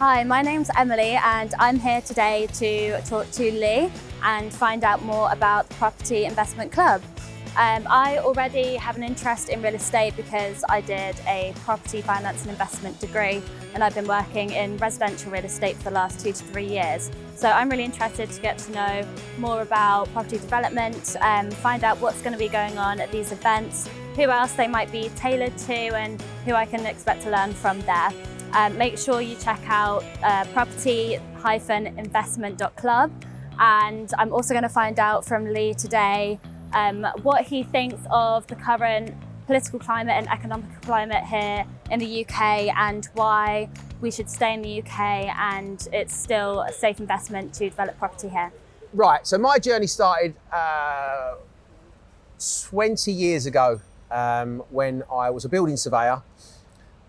Hi, my name's Emily and I'm here today to talk to Lee and find out more about the Property Investment Club. I already have an interest in real estate because I did a property finance and investment degree and I've been working in residential real estate for the last 2 to 3 years. So I'm really interested to get to know more about property development, find out what's going to be going on at these events, who else they might be tailored to and who I can expect to learn from there. Make sure you check out property-investment.club, and I'm also going to find out from Lee today what he thinks of the current political climate and economic climate here in the UK and why we should stay in the UK and it's still a safe investment to develop property here. Right, so my journey started 20 years ago when I was a building surveyor,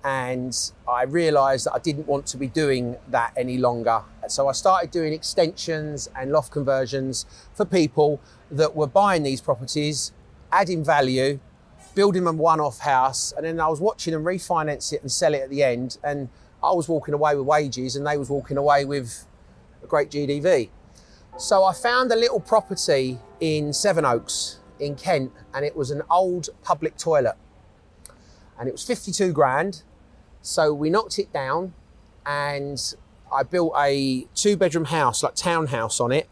and I realised that I didn't want to be doing that any longer. So I started doing extensions and loft conversions for people that were buying these properties, adding value, building them a one-off house, and then I was watching them refinance it and sell it at the end, and I was walking away with wages and they was walking away with a great GDV. So I found a little property in Sevenoaks in Kent, and it was an old public toilet, and it was 52 grand. So we knocked it down and I built a 2-bedroom house, like townhouse on it.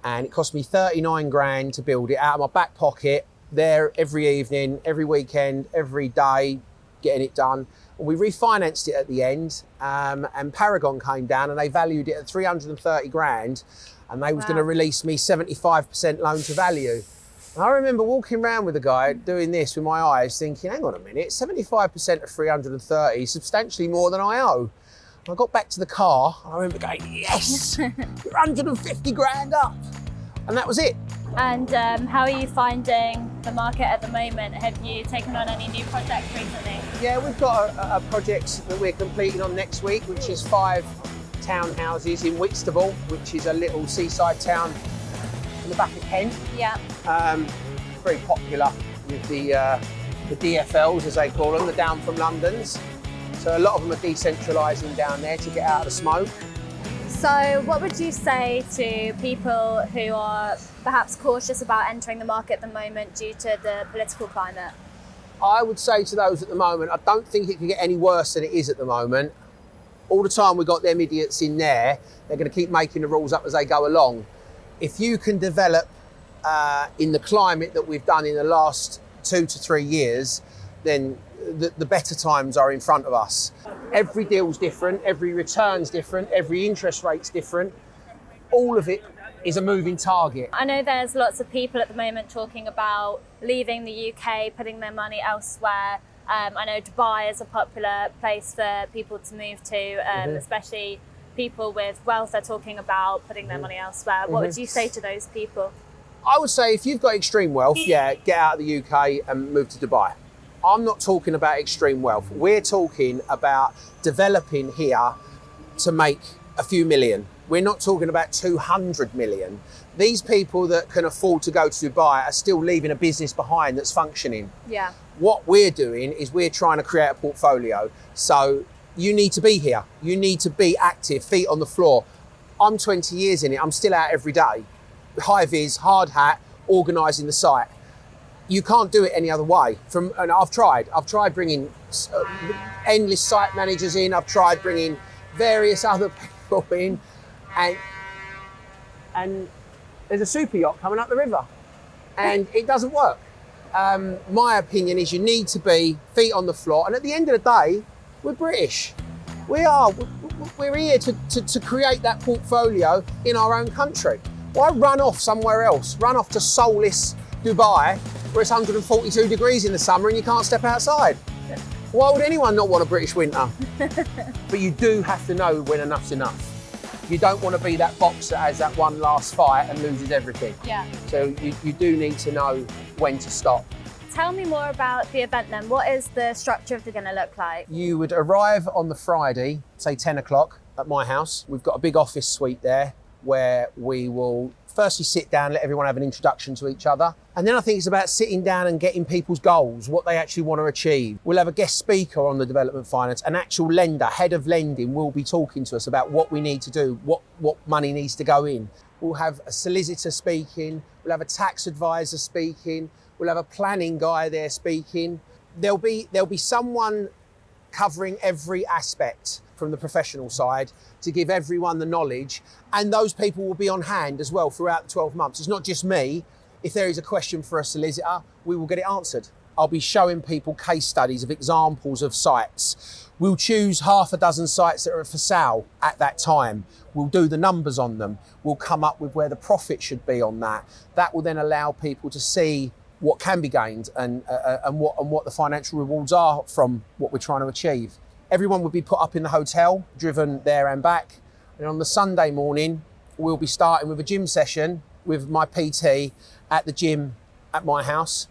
And it cost me 39 grand to build it out of my back pocket, there every evening, every weekend, every day, getting it done. And we refinanced it at the end, and Paragon came down and they valued it at 330 grand. And they was going to release me 75% loan to value. And I remember walking around with a guy doing this with my eyes thinking, hang on a minute, 75% of 330 is substantially more than I owe. And I got back to the car and I remember going, yes, you're 150 grand up. And that was it. And how are you finding the market at the moment? Have you taken on any new projects recently? Yeah, we've got a project that we're completing on next week, which is 5 townhouses in Whitstable, which is a little seaside town in the back of Kent. Yeah. Very popular with the DFLs, as they call them, the down from Londons. So a lot of them are decentralising down there to get out of the smoke. So what would you say to people who are perhaps cautious about entering the market at the moment due to the political climate? I would say to those at the moment, I don't think it can get any worse than it is at the moment. All the time we've got them idiots in there, they're going to keep making the rules up as they go along. If you can develop in the climate that we've done in the last 2 to 3 years, then the better times are in front of us. Every deal's different, every return's different, every interest rate's different. All of it is a moving target. I know there's lots of people at the moment talking about leaving the UK, putting their money elsewhere. I know Dubai is a popular place for people to move to, especially people with wealth are talking about putting their money elsewhere. What would you say to those people? I would say if you've got extreme wealth, yeah, get out of the UK and move to Dubai. I'm not talking about extreme wealth. We're talking about developing here to make a few million. We're not talking about 200 million. These people that can afford to go to Dubai are still leaving a business behind that's functioning. Yeah. What we're doing is we're trying to create a portfolio. So you need to be here. You need to be active, feet on the floor. I'm 20 years in it. I'm still out every day. High vis, hard hat, organising the site. You can't do it any other way. And I've tried bringing endless site managers in. I've tried bringing various other people in, and there's a super yacht coming up the river, and it doesn't work. My opinion is you need to be feet on the floor. And at the end of the day, we're British. We're here to create that portfolio in our own country. Why run off somewhere else? Run off to soulless Dubai, where it's 142 degrees in the summer and you can't step outside. Why would anyone not want a British winter? But you do have to know when enough's enough. You don't want to be that box that has that one last fight and loses everything. Yeah. So you do need to know when to stop. Tell me more about the event then. What is the structure of the going to look like? You would arrive on the Friday, say 10 o'clock at my house. We've got a big office suite there. where we will firstly sit down, let everyone have an introduction to each other. And then I think it's about sitting down and getting people's goals, what they actually want to achieve. We'll have a guest speaker on the development finance, an actual lender, head of lending will be talking to us about what we need to do, what money needs to go in. We'll have a solicitor speaking, we'll have a tax advisor speaking, we'll have a planning guy there speaking. There'll be someone covering every aspect from the professional side to give everyone the knowledge, and those people will be on hand as well throughout the 12 months. It's not just me. If there is a question for a solicitor, we will get it answered. I'll be showing people case studies of examples of sites. We'll choose half a dozen sites that are for sale at that time. We'll do the numbers on them. We'll come up with where the profit should be on that. That will then allow people to see what can be gained and what the financial rewards are from what we're trying to achieve. Everyone will be put up in the hotel, driven there and back. And on the Sunday morning, we'll be starting with a gym session with my PT at the gym at my house,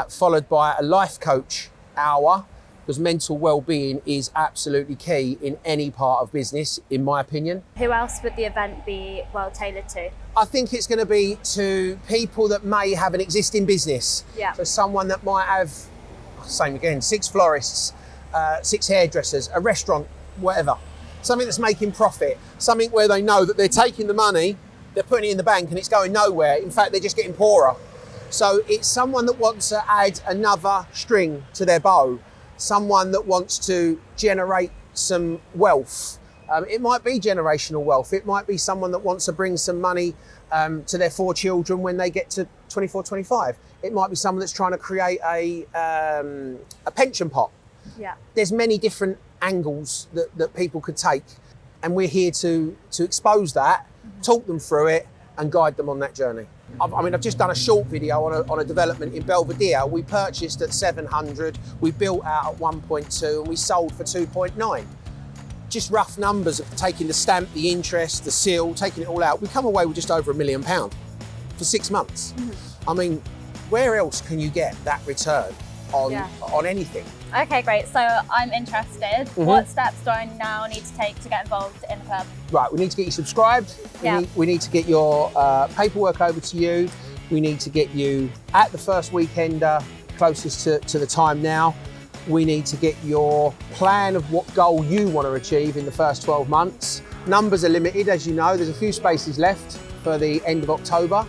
followed by a life coach hour, because mental well-being is absolutely key in any part of business, in my opinion. Who else would the event be well tailored to? I think it's going to be to people that may have an existing business. Yeah. So someone that might have, same again, 6 florists, 6 hairdressers, a restaurant, whatever. Something that's making profit, something where they know that they're taking the money, they're putting it in the bank and it's going nowhere. In fact, they're just getting poorer. So it's someone that wants to add another string to their bow, someone that wants to generate some wealth. It might be generational wealth. It might be someone that wants to bring some money to their 4 children when they get to 24, 25. It might be someone that's trying to create a pension pot. Yeah. There's many different angles that people could take, and we're here to expose that, talk them through it and guide them on that journey. I've just done a short video on a development in Belvedere. We purchased at 700, we built out at 1.2 and we sold for 2.9. Just rough numbers of taking the stamp, the interest, the seal, taking it all out. We come away with just over £1 million for 6 months. I mean, where else can you get that return on anything? Okay, great. So I'm interested. What steps do I now need to take to get involved in the club? Right, we need to get you subscribed. We need to get your paperwork over to you. We need to get you at the first weekender closest to the time now. We need to get your plan of what goal you want to achieve in the first 12 months. Numbers are limited, as you know. There's a few spaces left for the end of October.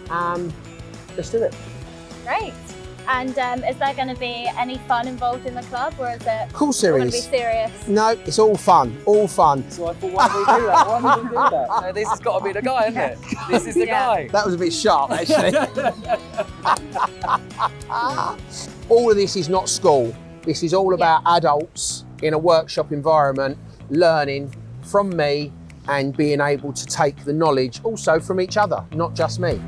Let's do it. Great. And is there going to be any fun involved in the club, or is it cool series? Going to be serious? No, it's all fun, all fun. So I thought, why would we do that? Why would we do that? No, this has got to be the guy, isn't it? This is the guy. That was a bit sharp, actually. All of this is not school. This is all about adults in a workshop environment, learning from me and being able to take the knowledge also from each other, not just me.